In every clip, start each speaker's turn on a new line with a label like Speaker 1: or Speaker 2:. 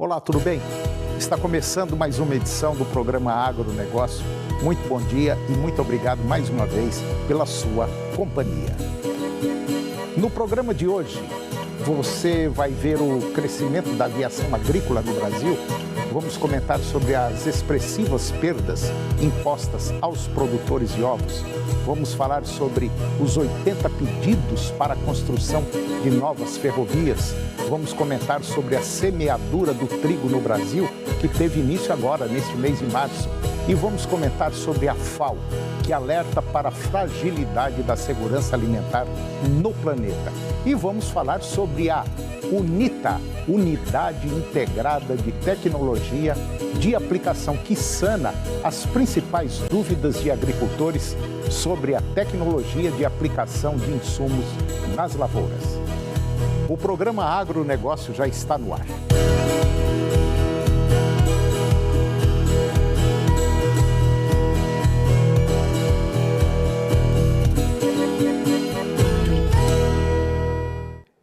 Speaker 1: Olá, tudo bem? Está começando mais uma edição do programa Agronegócio. Muito bom dia e muito obrigado mais uma vez pela sua companhia. No programa de hoje, você vai ver o crescimento da aviação agrícola no Brasil. Vamos comentar sobre as expressivas perdas impostas aos produtores de ovos. Vamos falar sobre os 80 pedidos para a construção de novas ferrovias. Vamos comentar sobre a semeadura do trigo no Brasil, que teve início agora, neste mês de março. E vamos comentar sobre a FAO, que alerta para a fragilidade da segurança alimentar no planeta. E vamos falar sobre a UNITA, Unidade Integrada de Tecnologia de Aplicação, que sana as principais dúvidas de agricultores sobre a tecnologia de aplicação de insumos nas lavouras. O programa Agronegócio já está no ar.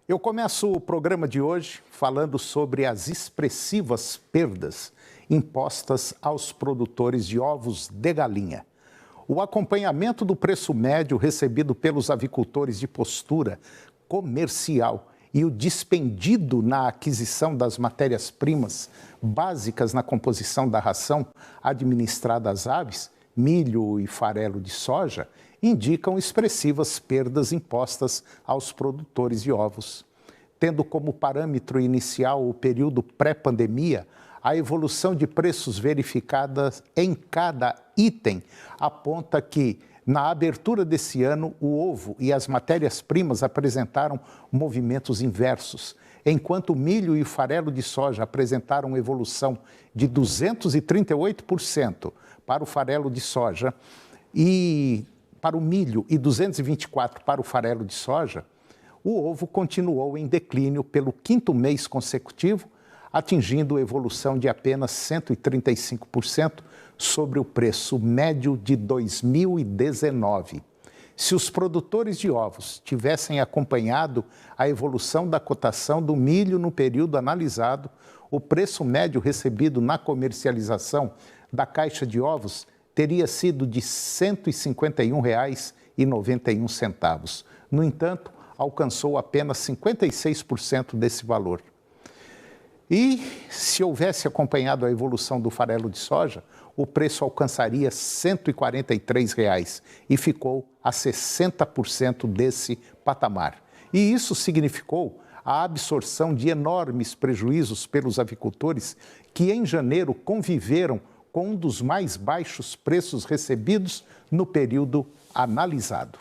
Speaker 1: Eu começo o programa de hoje falando sobre as expressivas perdas impostas aos produtores de ovos de galinha. O acompanhamento do preço médio recebido pelos avicultores de postura comercial e o dispendido na aquisição das matérias-primas básicas na composição da ração administrada às aves, milho e farelo de soja, indicam expressivas perdas impostas aos produtores de ovos. Tendo como parâmetro inicial o período pré-pandemia, a evolução de preços verificada em cada item aponta que, na abertura desse ano, o ovo e as matérias-primas apresentaram movimentos inversos, enquanto o milho e o farelo de soja apresentaram evolução de 238% para o farelo de soja e para o milho e 224% para o farelo de soja, o ovo continuou em declínio pelo quinto mês consecutivo, atingindo evolução de apenas 135% sobre o preço médio de 2019. Se os produtores de ovos tivessem acompanhado a evolução da cotação do milho no período analisado, o preço médio recebido na comercialização da caixa de ovos teria sido de R$ 151,91. No entanto, alcançou apenas 56% desse valor. E, se houvesse acompanhado a evolução do farelo de soja, o preço alcançaria R$ 143,00 e ficou a 60% desse patamar. E isso significou a absorção de enormes prejuízos pelos avicultores que, em janeiro, conviveram com um dos mais baixos preços recebidos no período analisado.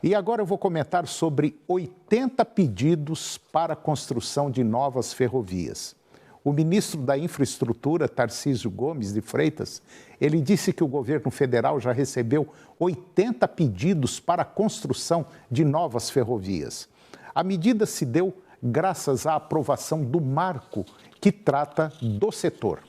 Speaker 1: E agora eu vou comentar sobre 80 pedidos para a construção de novas ferrovias. O ministro da Infraestrutura, Tarcísio Gomes de Freitas, ele disse que o governo federal já recebeu 80 pedidos para a construção de novas ferrovias. A medida se deu graças à aprovação do marco que trata do setor.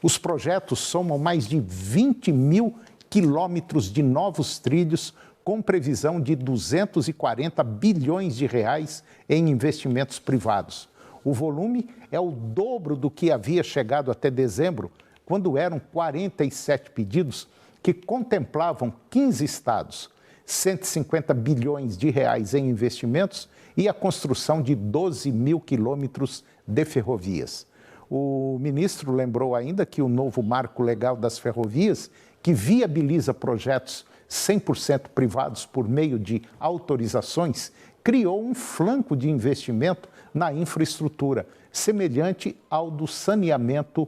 Speaker 1: Os projetos somam mais de 20 mil quilômetros de novos trilhos, com previsão de 240 bilhões de reais em investimentos privados. O volume é o dobro do que havia chegado até dezembro, quando eram 47 pedidos que contemplavam 15 estados, 150 bilhões de reais em investimentos e a construção de 12 mil quilômetros de ferrovias. O ministro lembrou ainda que o novo marco legal das ferrovias, que viabiliza projetos 100% privados por meio de autorizações, criou um flanco de investimento na infraestrutura, semelhante ao do saneamento,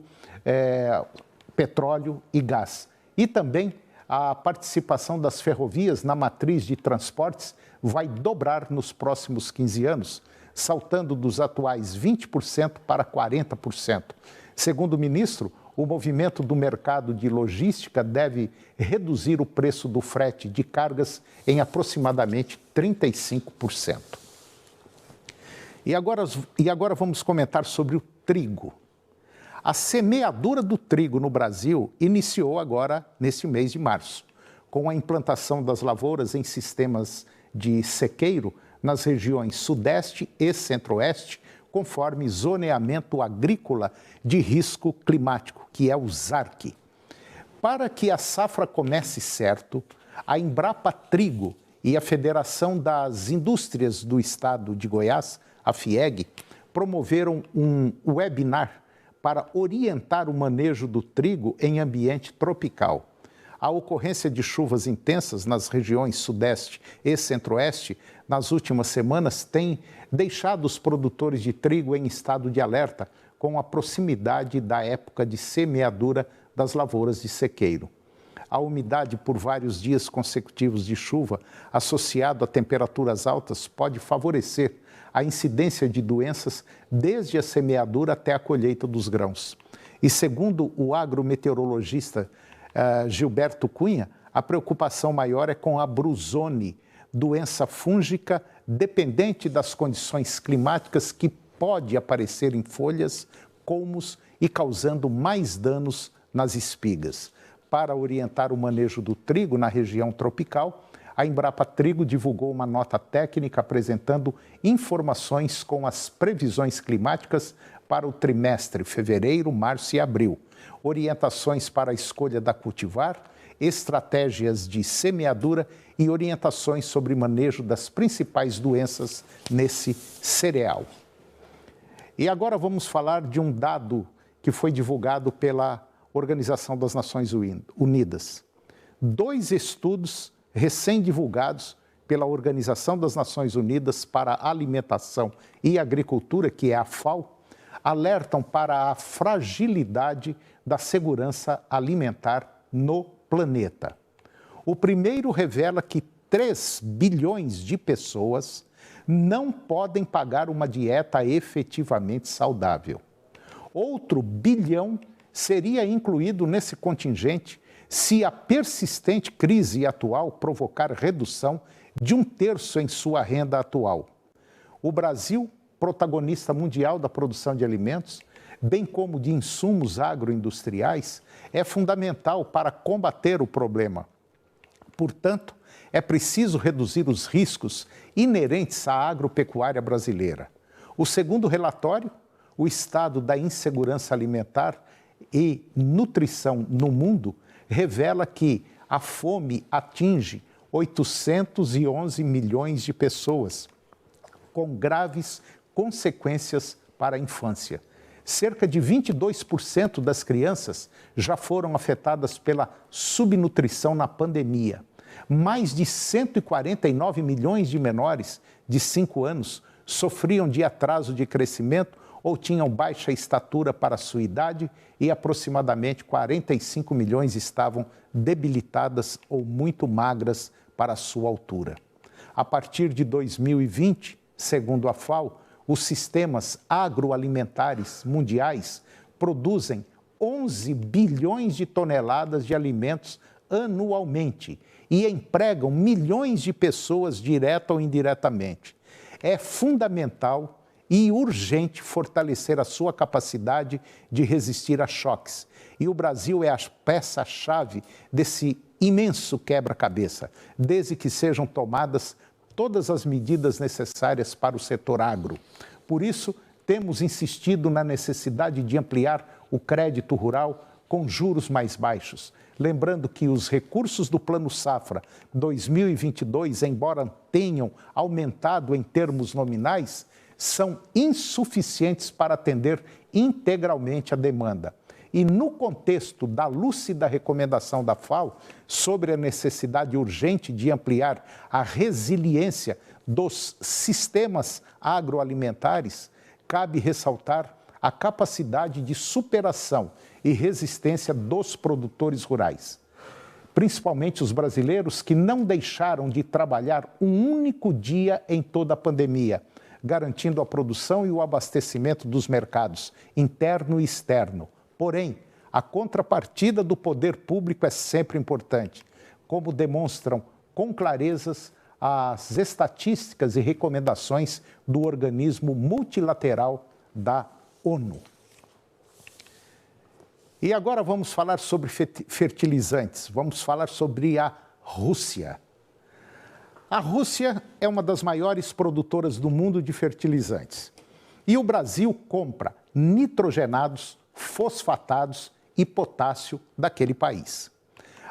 Speaker 1: petróleo e gás. E também a participação das ferrovias na matriz de transportes vai dobrar nos próximos 15 anos, saltando dos atuais 20% para 40%. Segundo o ministro, o movimento do mercado de logística deve reduzir o preço do frete de cargas em aproximadamente 35%. E agora vamos comentar sobre o trigo. A semeadura do trigo no Brasil iniciou agora neste mês de março, com a implantação das lavouras em sistemas de sequeiro nas regiões Sudeste e Centro-Oeste, conforme Zoneamento Agrícola de Risco Climático, que é o ZARC. Para que a safra comece certo, a Embrapa Trigo e a Federação das Indústrias do Estado de Goiás, a FIEG, promoveram um webinar para orientar o manejo do trigo em ambiente tropical. A ocorrência de chuvas intensas nas regiões Sudeste e Centro-Oeste nas últimas semanas tem deixado os produtores de trigo em estado de alerta com a proximidade da época de semeadura das lavouras de sequeiro. A umidade por vários dias consecutivos de chuva, associado a temperaturas altas, pode favorecer a incidência de doenças desde a semeadura até a colheita dos grãos. E segundo o agrometeorologista Gilberto Cunha, a preocupação maior é com a brusone, doença fúngica dependente das condições climáticas que pode aparecer em folhas, colmos e causando mais danos nas espigas. Para orientar o manejo do trigo na região tropical, a Embrapa Trigo divulgou uma nota técnica apresentando informações com as previsões climáticas para o trimestre fevereiro, março e abril, orientações para a escolha da cultivar, estratégias de semeadura e orientações sobre manejo das principais doenças nesse cereal. E agora vamos falar de um dado que foi divulgado pela Organização das Nações Unidas. 2 estudos recém-divulgados pela Organização das Nações Unidas para a Alimentação e Agricultura, que é a FAO, alertam para a fragilidade da segurança alimentar no planeta. O primeiro revela que 3 bilhões de pessoas não podem pagar uma dieta efetivamente saudável. Outro bilhão seria incluído nesse contingente se a persistente crise atual provocar redução de 1/3 em sua renda atual. O Brasil, protagonista mundial da produção de alimentos, bem como de insumos agroindustriais, é fundamental para combater o problema. Portanto, é preciso reduzir os riscos inerentes à agropecuária brasileira. O segundo relatório, o estado da insegurança alimentar e nutrição no mundo, revela que a fome atinge 811 milhões de pessoas, com graves consequências para a infância. Cerca de 22% das crianças já foram afetadas pela subnutrição na pandemia. Mais de 149 milhões de menores de 5 anos sofriam de atraso de crescimento ou tinham baixa estatura para a sua idade e aproximadamente 45 milhões estavam debilitadas ou muito magras para a sua altura. A partir de 2020, segundo a FAO, os sistemas agroalimentares mundiais produzem 11 bilhões de toneladas de alimentos anualmente e empregam milhões de pessoas direta ou indiretamente. É fundamental e urgente fortalecer a sua capacidade de resistir a choques. E o Brasil é a peça-chave desse imenso quebra-cabeça, desde que sejam tomadas todas as medidas necessárias para o setor agro. Por isso, temos insistido na necessidade de ampliar o crédito rural com juros mais baixos. Lembrando que os recursos do Plano Safra 2022, embora tenham aumentado em termos nominais, são insuficientes para atender integralmente a demanda. E no contexto da lúcida recomendação da FAO sobre a necessidade urgente de ampliar a resiliência dos sistemas agroalimentares, cabe ressaltar a capacidade de superação e resistência dos produtores rurais, principalmente os brasileiros que não deixaram de trabalhar um único dia em toda a pandemia, garantindo a produção e o abastecimento dos mercados interno e externo. Porém, a contrapartida do poder público é sempre importante, como demonstram com clarezas as estatísticas e recomendações do organismo multilateral da ONU. E agora vamos falar sobre fertilizantes, vamos falar sobre a Rússia. A Rússia é uma das maiores produtoras do mundo de fertilizantes E o Brasil compra nitrogenados, fosfatados e potássio daquele país.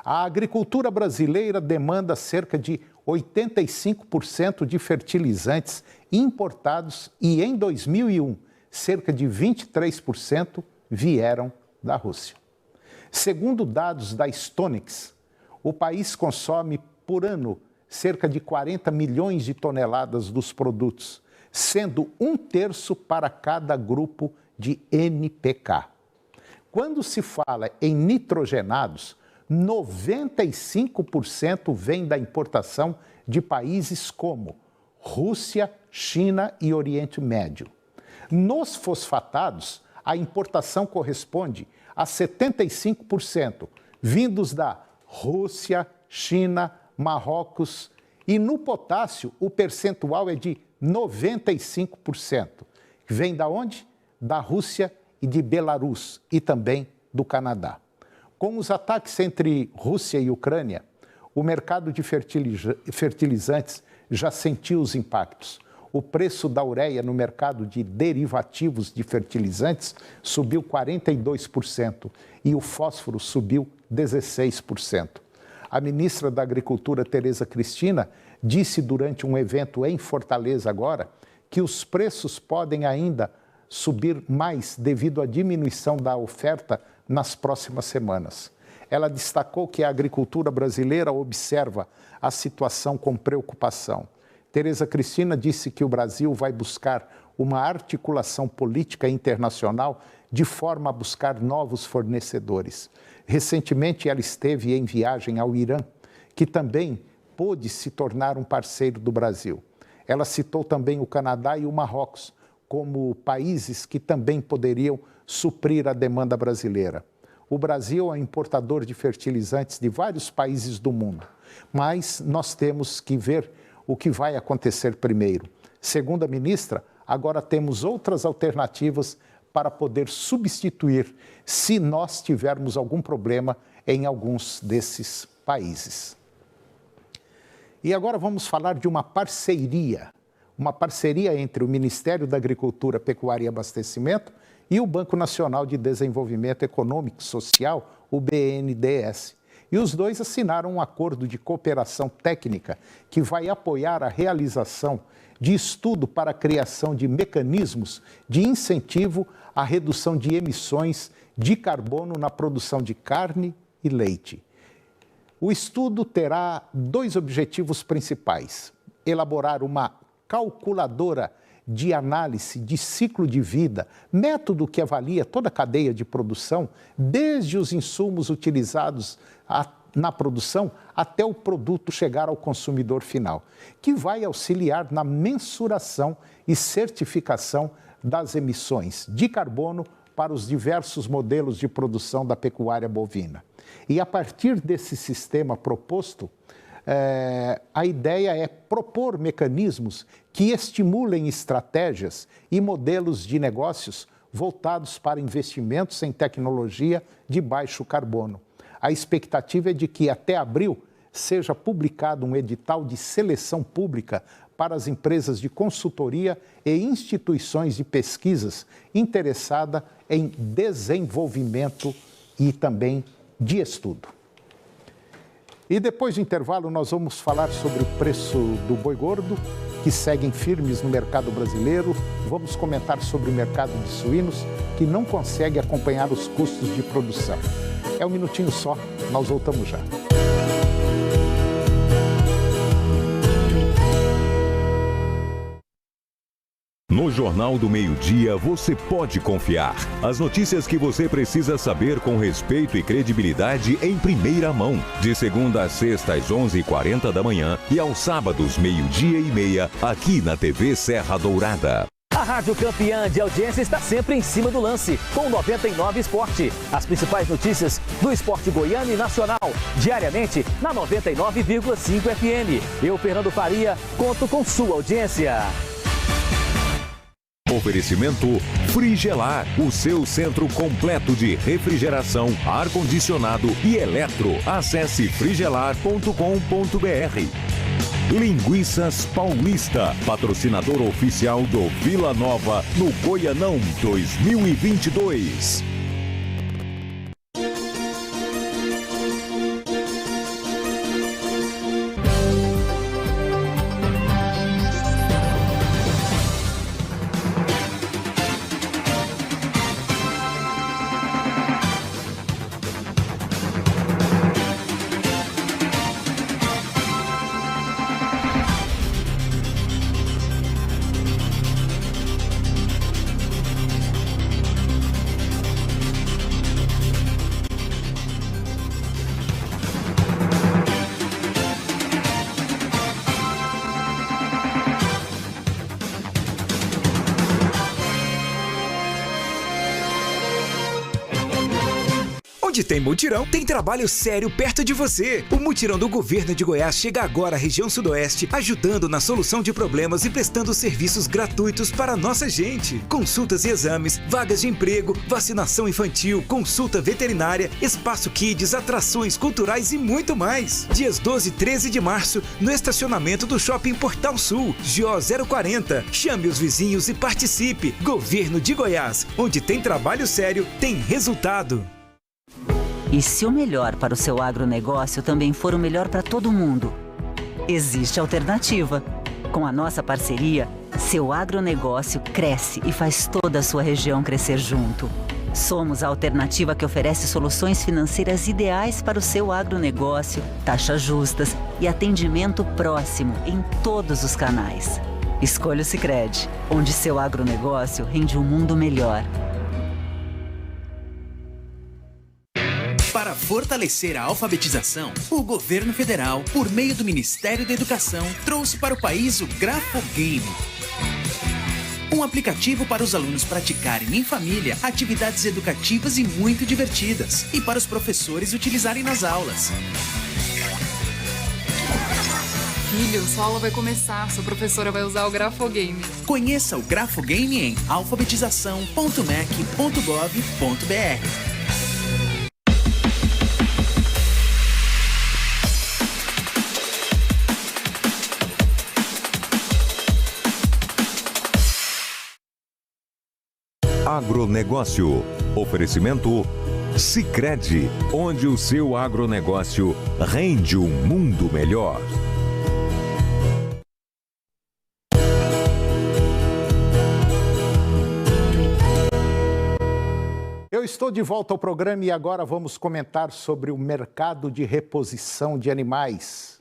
Speaker 1: A agricultura brasileira demanda cerca de 85% de fertilizantes importados e, em 2001, cerca de 23% vieram da Rússia. Segundo dados da Stonex, o país consome por ano cerca de 40 milhões de toneladas dos produtos, sendo 1/3 para cada grupo de NPK. Quando se fala em nitrogenados, 95% vem da importação de países como Rússia, China e Oriente Médio. Nos fosfatados, a importação corresponde a 75%, vindos da Rússia, China, Marrocos, e no potássio o percentual é de 95%. Vem da onde? Da Rússia e de Belarus e também do Canadá. Com os ataques entre Rússia e Ucrânia, o mercado de fertilizantes já sentiu os impactos. O preço da ureia no mercado de derivativos de fertilizantes subiu 42% e o fósforo subiu 16%. A ministra da Agricultura, Tereza Cristina, disse durante um evento em Fortaleza agora que os preços podem ainda subir mais devido à diminuição da oferta nas próximas semanas. Ela destacou que a agricultura brasileira observa a situação com preocupação. Tereza Cristina disse que o Brasil vai buscar uma articulação política internacional de forma a buscar novos fornecedores. Recentemente, ela esteve em viagem ao Irã, que também pôde se tornar um parceiro do Brasil. Ela citou também o Canadá e o Marrocos como países que também poderiam suprir a demanda brasileira. O Brasil é importador de fertilizantes de vários países do mundo, mas nós temos que ver o que vai acontecer primeiro. Segundo a ministra, agora temos outras alternativas para poder substituir se nós tivermos algum problema em alguns desses países. E agora vamos falar de uma parceria entre o Ministério da Agricultura, Pecuária e Abastecimento e o Banco Nacional de Desenvolvimento Econômico e Social, o BNDES. E os dois assinaram um acordo de cooperação técnica que vai apoiar a realização de estudo para a criação de mecanismos de incentivo à redução de emissões de carbono na produção de carne e leite. O estudo terá 2 objetivos principais: elaborar uma calculadora de análise de ciclo de vida, método que avalia toda a cadeia de produção, desde os insumos utilizados na produção até o produto chegar ao consumidor final, que vai auxiliar na mensuração e certificação das emissões de carbono para os diversos modelos de produção da pecuária bovina. E a partir desse sistema proposto, a ideia é propor mecanismos que estimulem estratégias e modelos de negócios voltados para investimentos em tecnologia de baixo carbono. A expectativa é de que até abril seja publicado um edital de seleção pública para as empresas de consultoria e instituições de pesquisas interessadas em desenvolvimento e também de estudo. E depois do intervalo nós vamos falar sobre o preço do boi gordo, que seguem firmes no mercado brasileiro. Vamos comentar sobre o mercado de suínos, que não consegue acompanhar os custos de produção. É um minutinho só, nós voltamos já.
Speaker 2: No Jornal do Meio-Dia você pode confiar. As notícias que você precisa saber com respeito e credibilidade em primeira mão. De segunda a sexta às 11h40 da manhã e aos sábados 12h30, aqui na TV Serra Dourada.
Speaker 3: A Rádio Campeã de audiência está sempre em cima do lance, com 99 Esporte. As principais notícias do esporte goiano e nacional, diariamente na 99,5 FM. Eu, Fernando Faria, conto com sua audiência.
Speaker 2: Oferecimento Frigelar, o seu centro completo de refrigeração, ar-condicionado e eletro. Acesse frigelar.com.br. Linguiças Paulista, patrocinador oficial do Vila Nova no Goianão 2022.
Speaker 4: Onde tem mutirão, tem trabalho sério perto de você. O mutirão do governo de Goiás chega agora à região sudoeste, ajudando na solução de problemas e prestando serviços gratuitos para a nossa gente. Consultas e exames, vagas de emprego, vacinação infantil, consulta veterinária, espaço kids, atrações culturais e muito mais. Dias 12 e 13 de março, no estacionamento do Shopping Portal Sul, GO 040. Chame os vizinhos e participe. Governo de Goiás, onde tem trabalho sério, tem resultado.
Speaker 5: E se o melhor para o seu agronegócio também for o melhor para todo mundo? Existe alternativa. Com a nossa parceria, seu agronegócio cresce e faz toda a sua região crescer junto. Somos a alternativa que oferece soluções financeiras ideais para o seu agronegócio, taxas justas e atendimento próximo em todos os canais. Escolha o Sicredi, onde seu agronegócio rende um mundo melhor.
Speaker 6: Para fortalecer a alfabetização, o governo federal, por meio do Ministério da Educação, trouxe para o país o Grafogame. Um aplicativo para os alunos praticarem em família atividades educativas e muito divertidas, e para os professores utilizarem nas aulas.
Speaker 7: Filho, sua aula vai começar. Sua professora vai usar o Grafogame.
Speaker 6: Conheça o Grafogame em alfabetização.mec.gov.br.
Speaker 2: Agronegócio. Oferecimento Sicredi, onde o seu agronegócio rende um mundo melhor.
Speaker 1: Eu estou de volta ao programa e agora vamos comentar sobre o mercado de reposição de animais.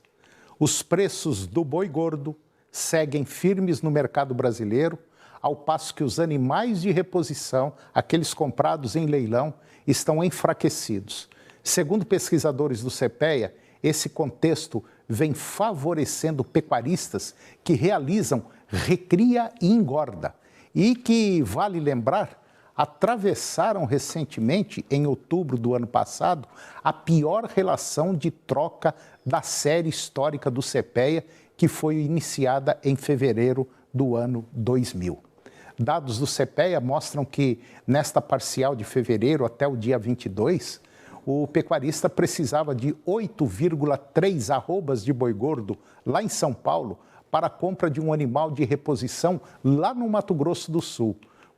Speaker 1: Os preços do boi gordo seguem firmes no mercado brasileiro, ao passo que os animais de reposição, aqueles comprados em leilão, estão enfraquecidos. Segundo pesquisadores do CPEA, esse contexto vem favorecendo pecuaristas que realizam recria e engorda e que, vale lembrar, atravessaram recentemente, em outubro do ano passado, a pior relação de troca da série histórica do CPEA, que foi iniciada em fevereiro do ano 2000. Dados do CPEA mostram que, nesta parcial de fevereiro até o dia 22, o pecuarista precisava de 8,3 arrobas de boi gordo lá em São Paulo para a compra de um animal de reposição lá no Mato Grosso do Sul.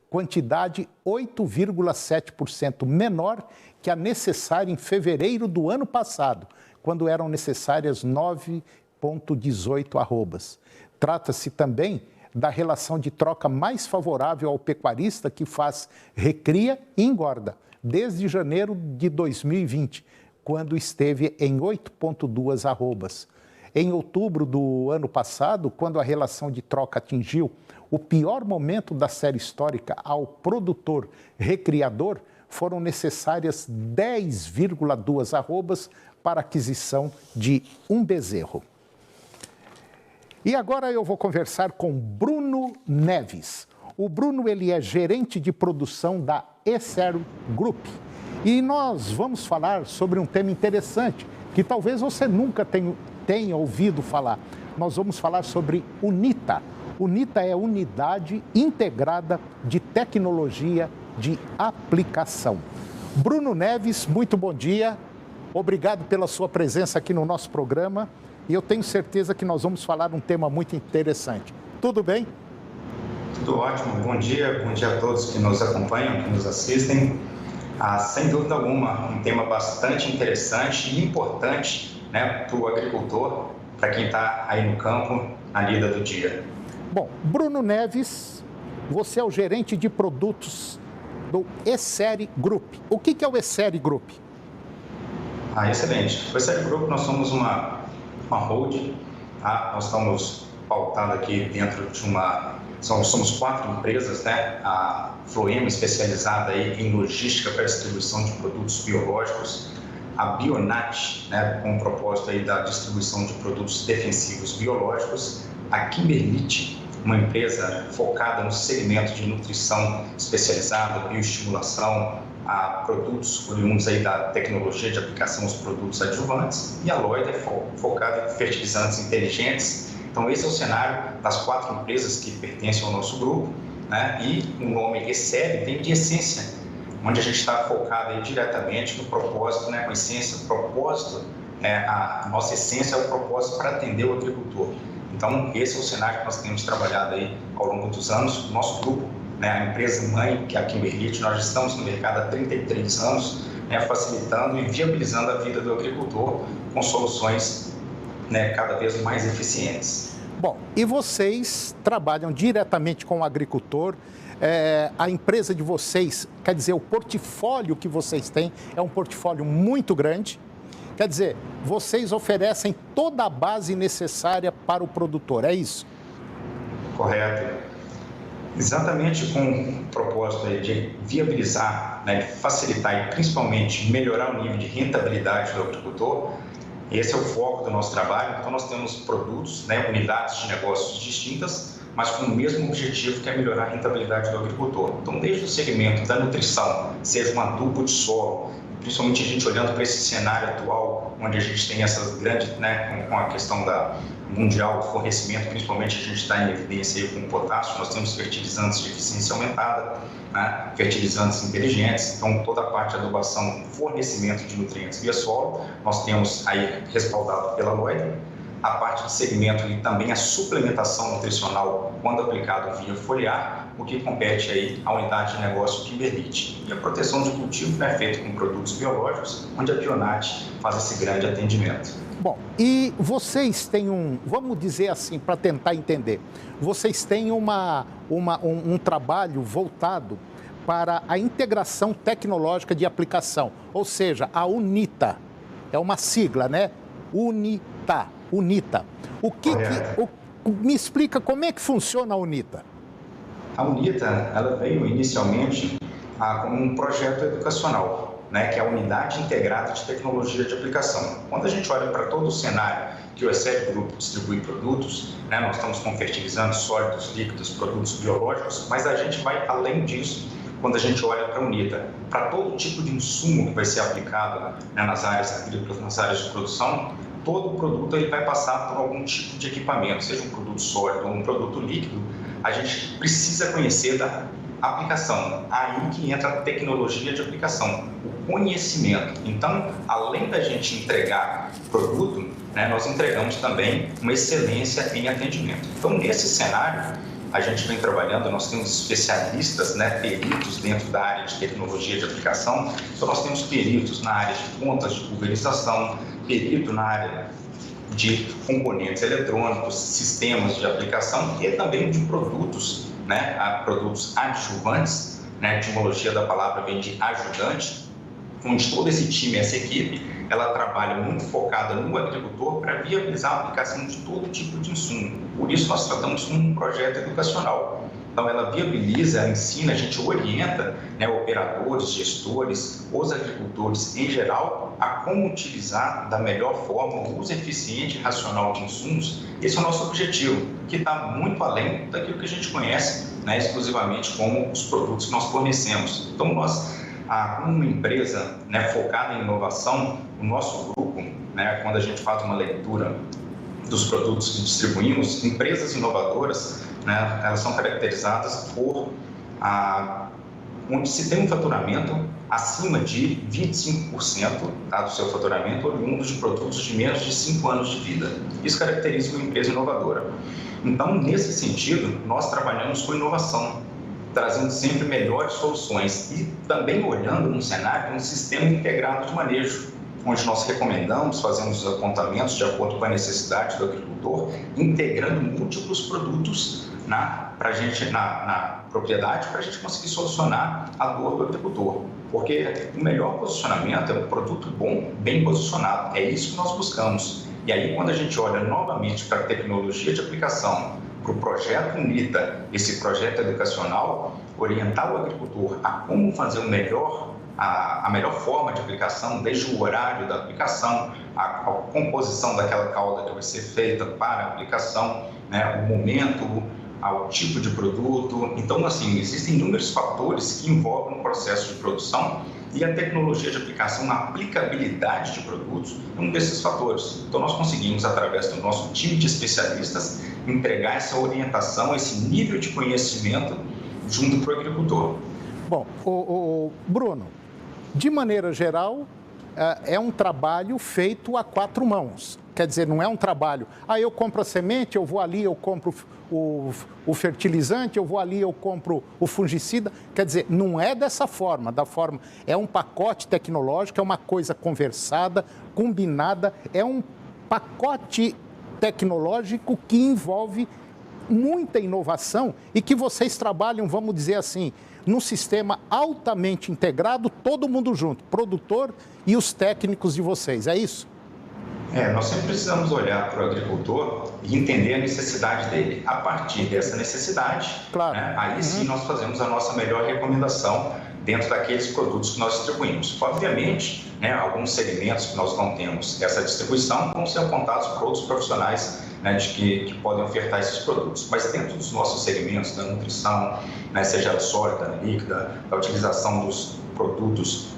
Speaker 1: Quantidade 8,7% menor que a necessária em fevereiro do ano passado, quando eram necessárias 9,18 arrobas. Trata-se também da relação de troca mais favorável ao pecuarista que faz recria e engorda, desde janeiro de 2020, quando esteve em 8,2 arrobas. Em outubro do ano passado, quando a relação de troca atingiu o pior momento da série histórica ao produtor recriador, foram necessárias 10,2 arrobas para a aquisição de um bezerro. E agora eu vou conversar com Bruno Neves. O Bruno, ele é gerente de produção da ESER Group. E nós vamos falar sobre um tema interessante, que talvez você nunca tenha ouvido falar. Nós vamos falar sobre UNITA. UNITA é Unidade Integrada de Tecnologia de Aplicação. Bruno Neves, muito bom dia. Obrigado pela sua presença aqui no nosso programa. e eu tenho certeza que nós vamos falar um tema muito interessante. Tudo bem?
Speaker 8: Tudo ótimo. Bom dia a todos que nos acompanham, que nos assistem. Sem dúvida alguma, um tema bastante interessante e importante, né, para o agricultor, para quem está aí no campo, na lida do dia.
Speaker 1: Bom, Bruno Neves, você é o gerente de produtos do ESSERI Group. O que é o ESSERI Group?
Speaker 8: Excelente. O ESSERI Group, nós somos uma holding, tá? Nós estamos pautados aqui dentro de somos 4 empresas, né? A Floema, especializada aí em logística para distribuição de produtos biológicos, a Bionat, né, com o propósito aí da distribuição de produtos defensivos biológicos, a Kimberlite, uma empresa focada no segmento de nutrição especializada, bioestimulação, a produtos oriundos aí da tecnologia de aplicação aos produtos adjuvantes, e a Lloyd é focada em fertilizantes inteligentes. Então, esse é o cenário das 4 empresas que pertencem ao nosso grupo, né? E o nome ESSERI tem de essência, onde a gente está focado aí diretamente no propósito, né? Com essência, o propósito, a nossa essência é o propósito para atender o agricultor. Então, esse é o cenário que nós temos trabalhado aí ao longo dos anos. O nosso grupo, né, a empresa mãe, que é a Kimberlite, nós já estamos no mercado há 33 anos, né, facilitando e viabilizando a vida do agricultor com soluções, né, cada vez mais eficientes.
Speaker 1: Bom, e vocês trabalham diretamente com o agricultor. A empresa de vocês, quer dizer, o portfólio que vocês têm é um portfólio muito grande. Quer dizer, vocês oferecem toda a base necessária para o produtor, é isso?
Speaker 8: Correto. Exatamente com o propósito aí de viabilizar, né, de facilitar e principalmente melhorar o nível de rentabilidade do agricultor. Esse é o foco do nosso trabalho. Então, nós temos produtos, né, unidades de negócios distintas, mas com o mesmo objetivo, que é melhorar a rentabilidade do agricultor. Então, desde o segmento da nutrição, seja um adubo de solo, principalmente a gente olhando para esse cenário atual, onde a gente tem essas grandes, né, com a questão da mundial de fornecimento, principalmente a gente está em evidência aí com o potássio, nós temos fertilizantes de eficiência aumentada, né, fertilizantes inteligentes, então toda a parte de adubação, fornecimento de nutrientes via solo, nós temos aí respaldado pela Lloyd. A parte de segmento e também a suplementação nutricional quando aplicado via foliar, o que compete aí à unidade de negócio Kimberlite. E a proteção de cultivo é feita com produtos biológicos, onde a Bionat faz esse grande atendimento.
Speaker 1: Bom, e vocês têm vamos dizer assim, para tentar entender, vocês têm um trabalho voltado para a integração tecnológica de aplicação, ou seja, a UNITA, é uma sigla, né? UNITA. Me explica como é que funciona a UNITA?
Speaker 8: A UNITA, ela veio inicialmente como um projeto educacional, né, que é a Unidade Integrada de Tecnologia de Aplicação. Quando a gente olha para todo o cenário que o ESSERI Group distribui produtos, né, nós estamos com fertilizantes sólidos, líquidos, produtos biológicos, mas a gente vai além disso quando a gente olha para a UNITA, para todo tipo de insumo que vai ser aplicado, né, nas áreas agrícolas, nas áreas de produção. Todo produto ele vai passar por algum tipo de equipamento, seja um produto sólido ou um produto líquido. A gente precisa conhecer da aplicação. Aí que entra a tecnologia de aplicação, o conhecimento. Então, além da gente entregar produto, né, nós entregamos também uma excelência em atendimento. Então, nesse cenário, a gente vem trabalhando, nós temos especialistas, né, peritos dentro da área de tecnologia de aplicação. Então, nós temos peritos na área de contas de pulverização, perito na área de componentes eletrônicos, sistemas de aplicação e também de produtos, né, produtos adjuvantes, né, a etimologia da palavra vem de ajudante, onde todo esse time, essa equipe, ela trabalha muito focada no agricultor para viabilizar a aplicação de todo tipo de insumo. Por isso, nós tratamos como um projeto educacional. Então, ela viabiliza, ela ensina, a gente orienta, né, operadores, gestores, os agricultores em geral, a como utilizar da melhor forma o uso eficiente e racional de insumos. Esse é o nosso objetivo, que está muito além daquilo que a gente conhece, né, exclusivamente como os produtos que nós fornecemos. Então, nós, como uma empresa, né, focada em inovação, o nosso grupo, né, quando a gente faz uma leitura dos produtos que distribuímos, empresas inovadoras, né, elas são caracterizadas por onde se tem um faturamento acima de 25%, tá, do seu faturamento oriundo de produtos de menos de 5 anos de vida. Isso caracteriza uma empresa inovadora. Então, nesse sentido, nós trabalhamos com inovação, trazendo sempre melhores soluções e também olhando um cenário de um sistema integrado de manejo, onde nós recomendamos, fazemos os apontamentos de acordo com a necessidade do agricultor, integrando múltiplos produtos na propriedade para a gente conseguir solucionar a dor do agricultor. Porque o melhor posicionamento é um produto bom, bem posicionado. É isso que nós buscamos. E aí, quando a gente olha novamente para a tecnologia de aplicação, para o projeto UNITA, esse projeto educacional, orientar o agricultor a como fazer o melhor, a melhor forma de aplicação, desde o horário da aplicação, a composição daquela cauda que vai ser feita para a aplicação, né, o momento, ao tipo de produto. Então, assim, existem inúmeros fatores que envolvem o processo de produção e a tecnologia de aplicação, a aplicabilidade de produtos, é um desses fatores. Então, nós conseguimos, através do nosso time de especialistas, entregar essa orientação, esse nível de conhecimento junto para o agricultor.
Speaker 1: Bom, Bruno, de maneira geral, é um trabalho feito a 4 mãos. Quer dizer, não é um trabalho, eu compro a semente, eu vou ali, eu compro o fertilizante, eu vou ali, eu compro o fungicida. Quer dizer, não é dessa forma, é um pacote tecnológico, é uma coisa conversada, combinada, é um pacote tecnológico que envolve muita inovação e que vocês trabalham, vamos dizer assim, num sistema altamente integrado, todo mundo junto, produtor e os técnicos de vocês, é isso?
Speaker 8: Nós sempre precisamos olhar para o agricultor e entender a necessidade dele. A partir dessa necessidade,
Speaker 1: claro.
Speaker 8: Aí sim nós fazemos a nossa melhor recomendação dentro daqueles produtos que nós distribuímos. Obviamente, alguns segmentos que nós não temos essa distribuição vão ser apontados por outros profissionais, que podem ofertar esses produtos. Mas dentro dos nossos segmentos da nutrição, seja ela sólida, líquida, da utilização dos produtos,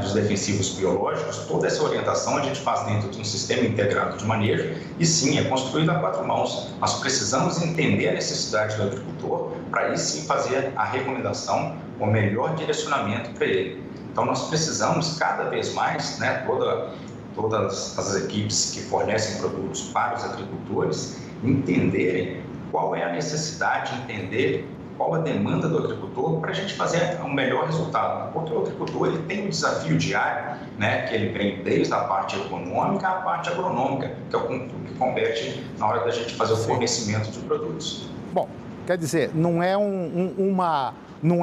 Speaker 8: dos defensivos biológicos, toda essa orientação a gente faz dentro de um sistema integrado de manejo e sim, é construído a 4 mãos. Nós precisamos entender a necessidade do agricultor para aí sim fazer a recomendação, o melhor direcionamento para ele. Então, nós precisamos cada vez mais, todas as equipes que fornecem produtos para os agricultores entenderem qual é a necessidade, entender qual a demanda do agricultor para a gente fazer um melhor resultado. Porque o agricultor ele tem um desafio diário, que ele vem desde a parte econômica à parte agronômica, que é o que compete na hora da gente fazer o fornecimento de produtos.
Speaker 1: Bom, quer dizer, não é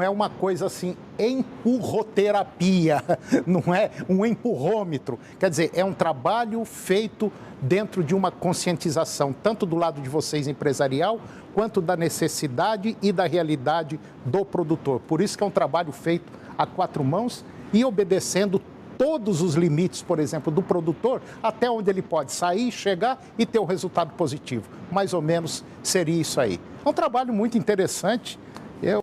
Speaker 1: uma coisa assim, empurroterapia, não é um empurrômetro. Quer dizer, é um trabalho feito dentro de uma conscientização, tanto do lado de vocês empresarial, quanto da necessidade e da realidade do produtor. Por isso que é um trabalho feito a 4 mãos e obedecendo todos os limites, por exemplo, do produtor, até onde ele pode sair, chegar e ter o resultado positivo. Mais ou menos seria isso aí. É um trabalho muito interessante.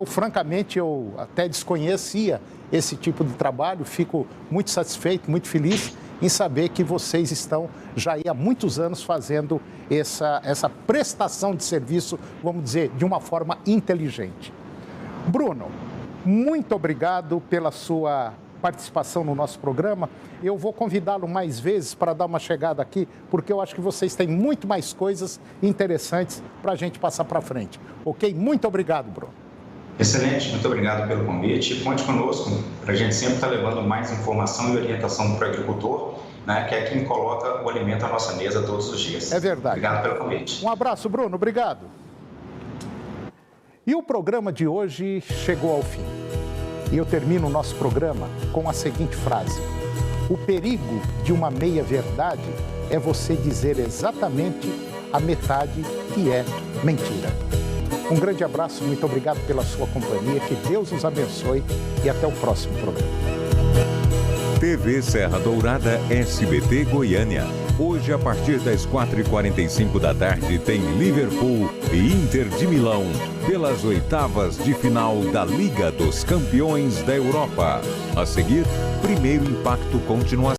Speaker 1: Francamente, eu até desconhecia esse tipo de trabalho, fico muito satisfeito, muito feliz em saber que vocês estão já há muitos anos fazendo essa prestação de serviço, vamos dizer, de uma forma inteligente. Bruno, muito obrigado pela sua participação no nosso programa. Eu vou convidá-lo mais vezes para dar uma chegada aqui, porque eu acho que vocês têm muito mais coisas interessantes para a gente passar para frente. Ok? Muito obrigado, Bruno.
Speaker 8: Excelente, muito obrigado pelo convite. Conte conosco para a gente sempre estar levando mais informação e orientação para o agricultor, que é quem coloca o alimento à nossa mesa todos os dias.
Speaker 1: É verdade.
Speaker 8: Obrigado pelo convite.
Speaker 1: Um abraço, Bruno. Obrigado. E o programa de hoje chegou ao fim. E eu termino o nosso programa com a seguinte frase: o perigo de uma meia-verdade é você dizer exatamente a metade que é mentira. Um grande abraço, muito obrigado pela sua companhia, que Deus os abençoe e até o próximo programa.
Speaker 2: TV Serra Dourada SBT Goiânia. Hoje, a partir das 4h45 da tarde, tem Liverpool e Inter de Milão, pelas oitavas de final da Liga dos Campeões da Europa. A seguir, Primeiro Impacto continua.